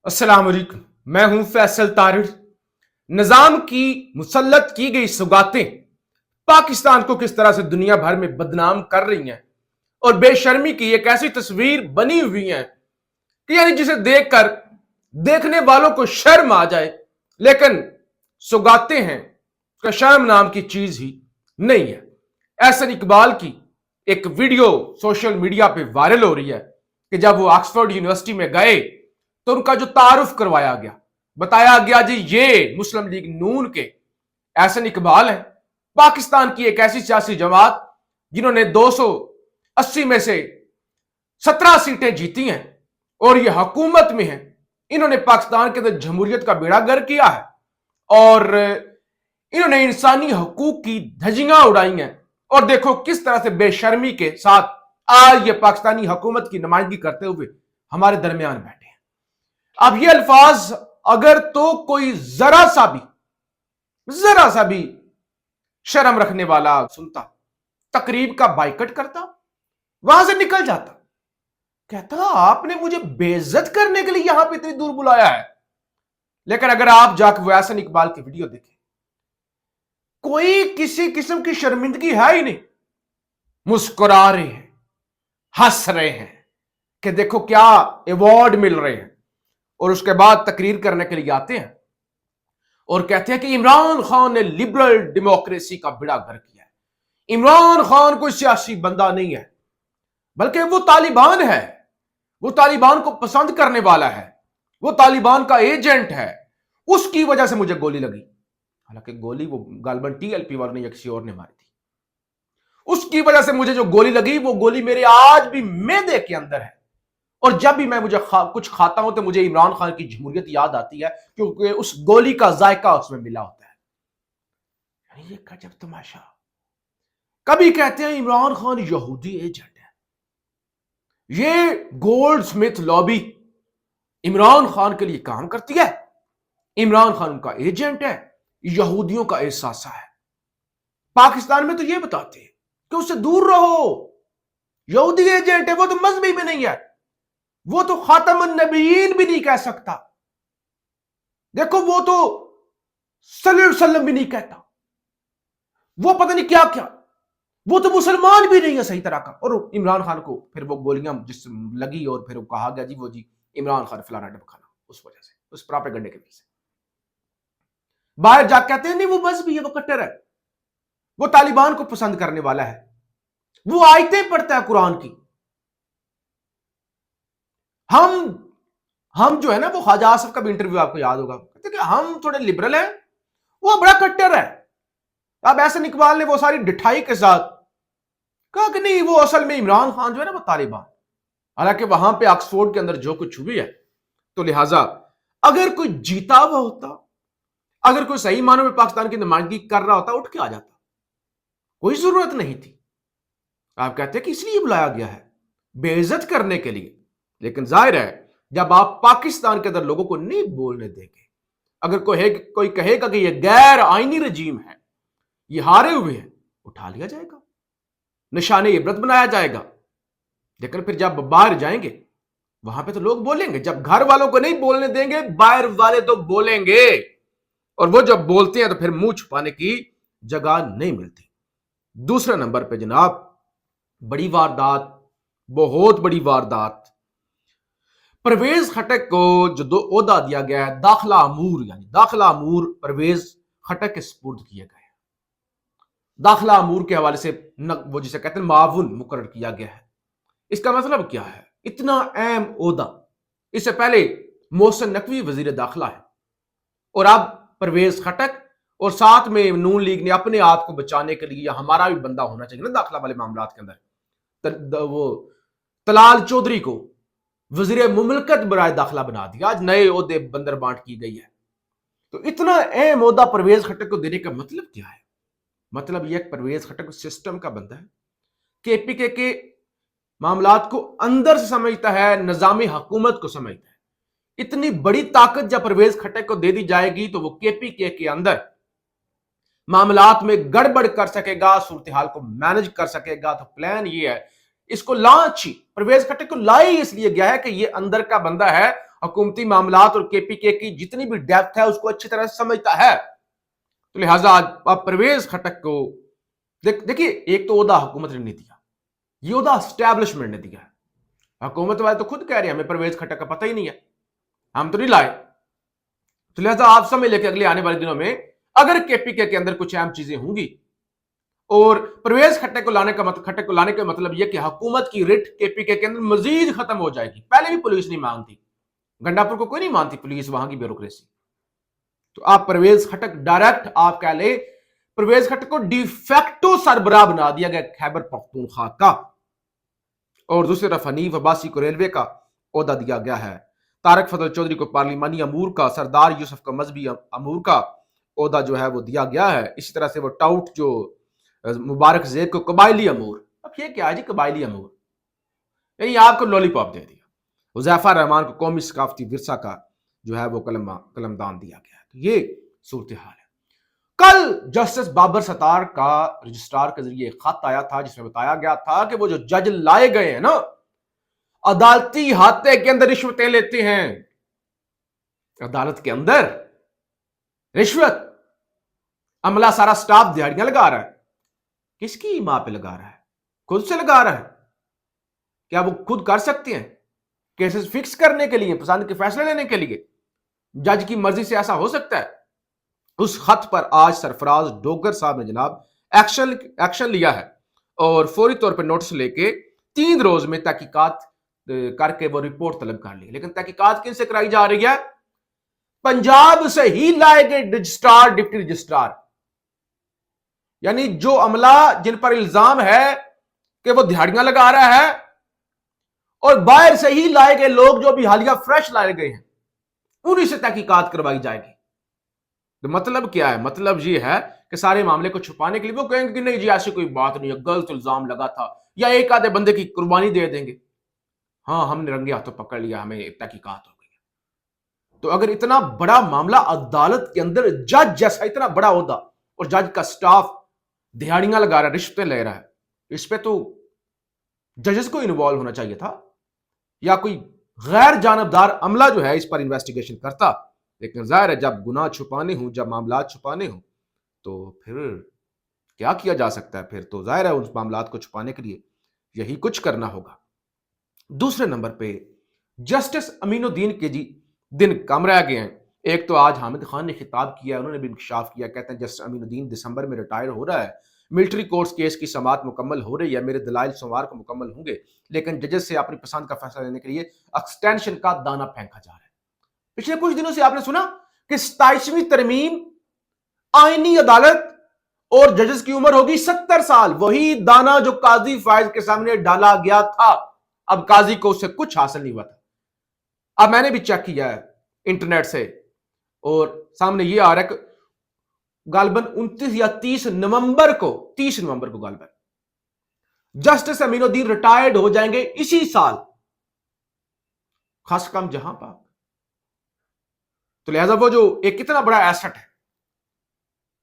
अस्सलाम वालेकुम। मैं हूं फैसल तारिर। निजाम की मुसल्लत की गई सौगातें पाकिस्तान को किस तरह से दुनिया भर में बदनाम कर रही हैं और बेशर्मी की एक ऐसी तस्वीर बनी हुई है कि यानी जिसे देखकर देखने वालों को शर्म आ जाए, लेकिन सौगातें हैं का शर्म नाम की चीज ही नहीं है। एहसन इकबाल की एक वीडियो सोशल मीडिया पे वायरल हो रही है कि जब वो ऑक्सफोर्ड यूनिवर्सिटी में गए तो उनका जो तारुफ करवाया गया, बताया गया जी ये मुस्लिम लीग नून के एहसन इकबाल है, पाकिस्तान की एक ऐसी सियासी जमात जिन्होंने 280 में से 17 सीटें जीती हैं और ये हुकूमत में है। इन्होंने पाकिस्तान के अंदर जमहूरियत का बेड़ा गर्क किया है और इन्होंने इंसानी हकूक की धज्जियां उड़ाई हैं। और देखो किस तरह से बेशर्मी के साथ आज ये पाकिस्तानी हुकूमत की नुमाइंदगी करते हुए हमारे दरमियान बैठे हैं। अब ये अल्फाज अगर तो कोई जरा सा भी शर्म रखने वाला सुनता, तकरीब का बाइकट करता, वहां से निकल जाता, कहता आपने मुझे बेइज्जत करने के लिए यहां पे इतनी दूर बुलाया है। लेकिन अगर आप जाकर एहसन इकबाल की वीडियो देखें, कोई किसी किस्म की शर्मिंदगी है ही नहीं। मुस्कुरा रहे हैं, हंस रहे हैं कि देखो क्या अवार्ड मिल रहे हैं, और उसके बाद तकरीर करने के लिए आते हैं और कहते हैं कि इमरान खान ने लिबरल डेमोक्रेसी का बेड़ा गर्क किया है। इमरान खान कोई सियासी बंदा नहीं है, बल्कि वो तालिबान है, वो तालिबान को पसंद करने वाला है, वो तालिबान का एजेंट है, उसकी वजह से मुझे गोली लगी। हालांकि गोली वो गालबन टीएलपी वालों ने या किसी और ने मारी थी। उसकी वजह से मुझे जो गोली लगी वो गोली मेरे आज भी मैदे के अंदर है, और जब भी मैं कुछ खाता हूं तो मुझे इमरान खान की जमहूरियत याद आती है, क्योंकि उस गोली का जायका उसमें मिला होता है। ये गजब तमाशा। कभी कहते हैं इमरान खान यहूदी एजेंट है, ये gold Smith lobby Imran Khan के लिए काम करती है, इमरान खान उनका एजेंट है, यहूदियों का एहसासा है। पाकिस्तान में तो ये बताते हैं कि उससे दूर रहो, यहूदी एजेंट है, वो तो मजहबी भी नहीं है, वो तो खातमुन नबीयीन भी नहीं कह सकता। देखो वो तो सल्लल्लाहु अलैहि वसल्लम भी नहीं कहता, वो पता नहीं क्या क्या, वो तो मुसलमान भी नहीं है सही तरह का। और इमरान खान को फिर वो गोलियां जिस लगी और फिर वो कहा गया जी इमरान खान फलाना ढमकाना, उस वजह से, उस प्रोपेगेंडे की वजह से बाहर जा कहते हैं नहीं वो मजहबी है, वो कट्टर है, वो तालिबान को पसंद करने वाला है, वो आयतें पढ़ता है कुरान की। हम जो है ना, वो ख्वाजा आसिफ का भी इंटरव्यू आपको याद होगा, कहते कि हम थोड़े लिबरल हैं, वो बड़ा कट्टर है। अब एहसन इकबाल ने वो सारी डिठाई के साथ कहा कि नहीं वो असल में इमरान खान जो है ना वो तालिबान। हालांकि वहां पे ऑक्सफोर्ड के अंदर जो कुछ हुई है, तो लिहाजा अगर कोई जीता हुआ होता, अगर कोई सही मानों में पाकिस्तान की नुमाइंदगी कर रहा होता, उठ के आ जाता, कोई जरूरत नहीं थी। आप कहते हैं कि इसलिए बुलाया गया है बेइज्जत करने के लिए। लेकिन जाहिर है जब आप पाकिस्तान के अंदर लोगों को नहीं बोलने देंगे, अगर कोई कहेगा कि यह गैर आईनी रजीम है, ये हारे हुए हैं, उठा लिया जाएगा, निशाने इबरत बनाया जाएगा। लेकिन फिर जब बाहर जाएंगे वहां पे तो लोग बोलेंगे। जब घर वालों को नहीं बोलने देंगे, बाहर वाले तो बोलेंगे, और वो जब बोलते हैं तो फिर मुंह छुपाने की जगह नहीं मिलती। दूसरे नंबर पे जनाब बड़ी वारदात, बहुत बड़ी वारदात, परवेज खटक को जो ओहदा दिया गया है दाखिला अमूर, यानी दाखिला अमूर परवेज खटक के सुपुर्द किए गए। दाखिला अमूर के हवाले से वो जिसे कहते हैं मावुन मुकर्रर किया गया है। इसका मतलब क्या है? इतना अहम ओहदा, इससे पहले मोहसिन नकवी वजीर दाखिला है, और अब परवेज खटक, और साथ में नून लीग ने अपने आप को बचाने के लिए हमारा भी बंदा होना चाहिए ना दाखिला वाले मामला के अंदर, वो तलाल चौधरी को वजीर मुमलकत बराए दाखिला बना दिया। आज नए ओहदे बंदर बांट की गई है। तो इतना अहम ओहदा परवेज खटक को देने का मतलब क्या है? मतलब यह परवेज खटक सिस्टम का बंदा है, केपीके के मामलात को अंदर से समझता है, निजामी हुकूमत को समझता है। इतनी बड़ी ताकत जब परवेज खटक को दे दी जाएगी तो वो केपीके के अंदर मामलात में गड़बड़ कर सकेगा, सूरत हाल को मैनेज कर सकेगा। तो प्लान ये है, इसको लॉन्च परवेज खटक को लाई इसलिए गया है कि ये अंदर का बंदा है हुकूमती मामलात और केपीके की जितनी भी डेप्थ है उसको अच्छी तरह से समझता है। तो लिहाजा आप परवेज खटक को देखिए, एक तो ओहदा हुकूमत ने नहीं दिया, ये ओहदा स्टैब्लिशमेंट ने दिया है। हुकूमत वाले तो खुद कह रहे हैं हमें परवेज खटक का पता ही नहीं है, हम तो नहीं लाए। तो लिहाजा आप समझ लेके अगले आने वाले दिनों में अगर केपीके के अंदर कुछ अहम चीजें होंगी और परवेज खट्टक को लाने का मतलब यह कि हुकूमत की रिट केपीके के अंदर मजीद खत्म हो जाएगी। पहले भी पुलिस नहीं मानती, गंडापुर को कोई नहीं मानती पुलिस, वहां की ब्यूरोक्रेसी। तो आप परवेज खट्टक डायरेक्ट आप कह ले, परवेज खट्टक को डिफेक्टो सरबराह बना दिया गया खैबर पख्तूनख्वा का, और दूसरी तरफ हनीफ अब्बासी को रेलवे का ओहदा दिया गया है, तारक फजल चौधरी को पार्लिमानी अमूर का, सरदार यूसुफ को मजहबी अमूर का ओहदा जो है वो दिया गया है। इसी तरह से वो टाउट जो मुबारक ज़ेद को कबायली अमूर। अब ये क्या है जी कबायली अमूर, यानी आपको लॉलीपॉप दे दिया। हुज़ैफा रहमान को कौमी सकाफती विरसा का जो है वो कलमदान दिया गया है। तो ये सूरत हाल है। कल जस्टिस बाबर सत्तार का रजिस्ट्रार के जरिए खत आया था जिसमें बताया गया था कि वो जो जज लाए गए हैं ना, अदालती हाथे के अंदर रिश्वतें लेते हैं। अदालत के अंदर रिश्वत, अमला सारा स्टाफ दिहाड़ियां लगा रहा है। किसकी मां पे लगा रहा है? खुद से लगा रहा है। क्या वो खुद कर सकते हैं केसेस फिक्स करने के लिए, पसंद के फैसले लेने के लिए? जज की मर्जी से ऐसा हो सकता है? उस खत पर आज सरफराज डोगर साहब ने जनाब एक्शन लिया है और फौरी तौर पर नोटिस लेके 3 रोज में तहकीकात करके वो रिपोर्ट तलब कर ली। लेकिन तहकीकात किन से कराई जा रही है? पंजाब से ही लाए गए रजिस्ट्रार, डिप्टी रजिस्ट्रार, यानी जो अमला जिन पर इल्जाम है कि वो दिहाड़ियां लगा रहा है, और बाहर से ही लाए गए लोग जो भी हालिया फ्रेश लाए गए हैं उन्हीं से तहकीकात करवाई जाएगी। तो मतलब क्या है? मतलब ये है कि सारे मामले को छुपाने के लिए वो कहेंगे कि नहीं जी ऐसी कोई बात नहीं है, गलत इल्जाम लगा था, या एक आधे बंदे की कुर्बानी दे देंगे, हाँ हमने रंगे हाथों पकड़ लिया, हमें तहकीकात हो गई। तो अगर इतना बड़ा मामला अदालत के अंदर जज जैसा इतना बड़ा ओहदा और जज का स्टाफ दिहाड़ियां लगा रहा है, रिश्वतें ले रहा है, इस पे तो जजेस को इन्वॉल्व होना चाहिए था, या कोई गैर जानबदार अमला जो है इस पर इन्वेस्टिगेशन करता। लेकिन जाहिर है जब गुनाह छुपाने हों, जब मामला छुपाने हों, तो फिर क्या किया जा सकता है? फिर तो जाहिर है उस मामला को छुपाने के लिए यही कुछ करना होगा। दूसरे नंबर पे जस्टिस अमीनुद्दीन के जी दिन कम रह गए हैं। एक तो आज हामिद खान ने खिताब किया, उन्होंने भी इंकशाफ किया, कहते हैं जस्टिस अमीनुद्दीन दिसंबर में रिटायर हो रहा है, मिलिट्री कोर्ट्स केस की समाअत मुकम्मल हो रही है, मेरे दलाइल सोमवार को मुकम्मल होंगे, लेकिन जजेस से अपनी पसंद का फैसला लेने के लिए एक्सटेंशन का दाना फेंका जा रहा है। पिछले कुछ दिनों से आपने सुना कि 27वीं तरमीम आईनी अदालत और जजेस की उम्र होगी 70 साल। वही दाना जो काजी फायज के सामने डाला गया था, अब काजी को उससे कुछ हासिल नहीं हुआ था। अब मैंने भी चेक किया है इंटरनेट से और सामने ये आ रहा है कि गालबन 29 या 30 नवंबर को गालबन जस्टिस अमीनुद्दीन रिटायर्ड हो जाएंगे इसी साल, खास कम जहां पाक। तो लिहाजा वो जो एक कितना बड़ा एसेट है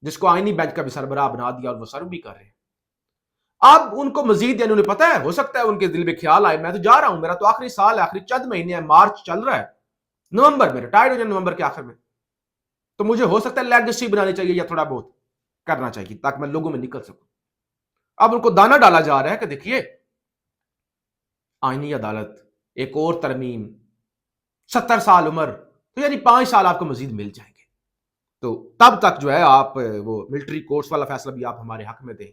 जिसको आईनी बेंच का भी सरबराह बना दिया और वो सर्व भी कर रहे हैं, अब उनको मजीद, यानी उन्हें पता है, हो सकता है उनके दिल में ख्याल आए मैं तो जा रहा हूं, मेरा तो आखिरी साल है, आखिरी चंद महीने है, मार्च चल रहा है, नवंबर में रिटायर्ड हो जाए, नवंबर के आखिर में, तो मुझे हो सकता है लेगेसी बनानी चाहिए या थोड़ा बहुत करना चाहिए ताकि मैं लोगों में निकल सकूं। अब उनको दाना डाला जा रहा है कि देखिए आईनी अदालत, एक और तरमीम, 70 साल उम्र, तो यानी 5 साल आपको मजीद मिल जाएंगे। तो तब तक जो है आप वो मिलिट्री कोर्ट्स वाला फैसला भी आप हमारे हक में दें,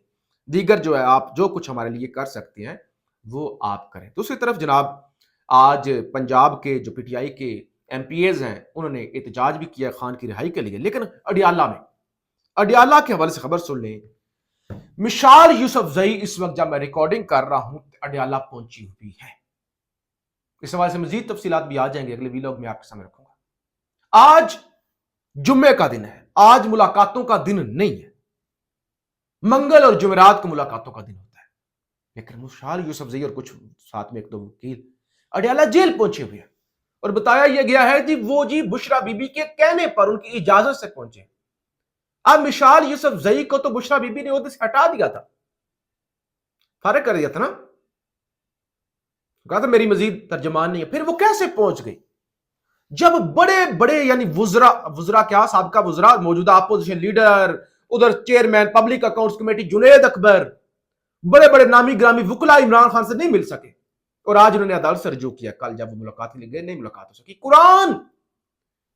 दीगर जो है आप जो कुछ हमारे लिए कर सकते हैं वो आप करें। दूसरी तरफ जनाब आज पंजाब के जो पीटीआई के एमपीएज हैं उन्होंने एहतजाज भी किया खान की रिहाई के लिए, लेकिन अडियाला के हवाले से खबर सुन लें। मिसाल यूसुफजई इस वक्त जब मैं रिकॉर्डिंग कर रहा हूं अडियाला पहुंची हुई है। इस हवाले से मजीद तफसीलात भी आ जाएंगे, अगले वीलॉग में आपके सामने रखूंगा। आज जुम्मे का दिन है, आज मुलाकातों का दिन नहीं है, मंगल और जुमेरात को मुलाकातों का दिन होता है। लेकिन मिसाल यूसुफजई और कुछ साथ में एक दो वकील अडियाला जेल पहुंचे हुए हैं और बताया यह गया है कि वो जी बुशरा बीबी के कहने पर, उनकी इजाजत से पहुंचे। अब मिसाल यूसुफजई को तो बुशरा बीबी ने ओहदे से हटा दिया था, फारिग कर दिया था ना, कहा था मेरी मजीद तर्जमान नहीं है, फिर वो कैसे पहुंच गई? جب بڑے بڑے یعنی وزرا کیا سابقہ وزرا موجودہ اپوزیشن لیڈر ادھر chairman public accounts committee Junaid Akbar بڑے بڑے نامی گرامی وکلا عمران خان سے نہیں مل سکے اور آج انہوں نے عدالت سے رجوع کیا. کل جب وہ ملاقات کے لیے گئے نہیں ملاقات ہو سکی.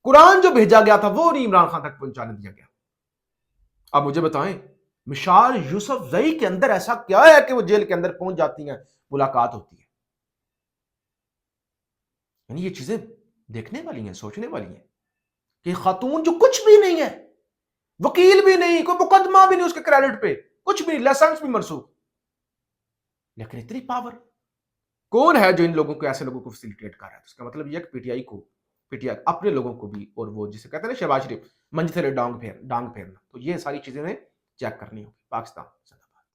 قرآن جو بھیجا گیا تھا وہ نہیں عمران خان تک پہنچانے دیا گیا. اب مجھے بتائیں مشال یوسف زئی کے اندر ایسا کیا ہے کہ وہ جیل کے اندر پہنچ جاتی ہیں ملاقات ہوتی ہے. یعنی یہ چیزیں دیکھنے والی ہیں سوچنے والی ہیں کہ خاتون جو کچھ بھی نہیں ہے وکیل بھی نہیں کوئی مقدمہ بھی نہیں اس کے کریڈٹ پہ کچھ بھی نہیں لائسنس بھی منسوخ لیکن اتنی پاور کون ہے جو ان لوگوں کو ایسے لوگوں کو فیسیلیٹیٹ کر رہا ہے. اس کا مطلب یہ کہ پی ٹی آئی اپنے لوگوں کو بھی اور وہ جسے کہتے ہیں نا شہباز شریف منج تھلے ڈانگ پھیرنا تو یہ ساری چیزیں چیک کرنی ہوگی پاکستان